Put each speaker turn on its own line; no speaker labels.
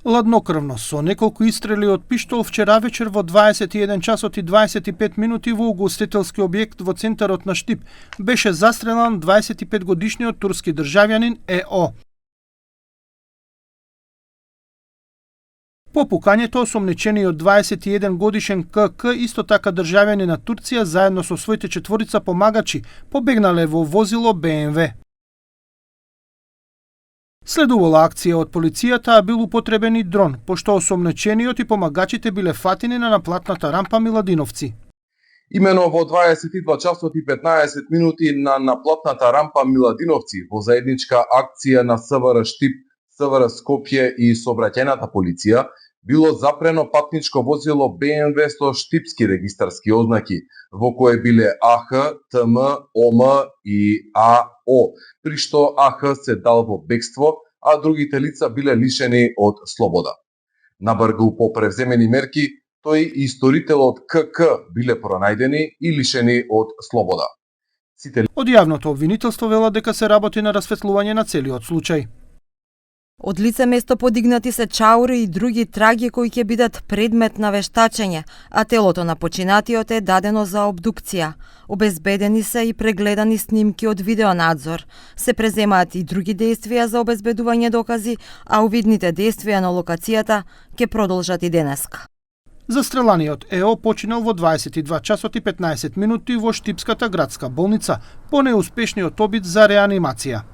Ладнокрвно со неколку истрели од пиштол вчера вечер во 21 часот и 25 минути во угостителски објект во центарот на Штип беше застрелан 25-годишниот турски државјанин ЕО. По пукањето осомничениот 21 годишен КК, исто така државјанин на Турција, заедно со своите четворица помагачи побегнале во возило БМВ. Следувала акција од полицијата, а бил употребен и дрон, пошто осомничениот и помагачите биле фатени на наплатната рампа Миладиновци.
Имено во 22 часот и 15 минути на наплатната рампа Миладиновци во заедничка акција на СВР Штип, СВР Скопје и сообраќајната полиција било запрено патничко возило БМВ со штипски регистарски ознаки, во кое биле АХ, ТМ, ОМ и АО, при што АХ се дал во бегство, а другите лица биле лишени од слобода. Набргу по превземени мерки, тој и сторителот КК биле пронајдени и лишени од слобода.
Од јавното обвинителство вела дека се работи на расветлување на целиот случај.
Од лице место подигнати се чаури и други траги кои ќе бидат предмет на вештачење, а телото на починатиот е дадено за обдукција. Обезбедени се и прегледани снимки од видеонадзор. Се преземаат и други действија за обезбедување докази, а увидните действија на локацијата ќе продолжат и денеска.
Застреланиот ЕО починал во 22 часот и 15 минути во Штипската градска болница по неуспешниот обид за реанимација.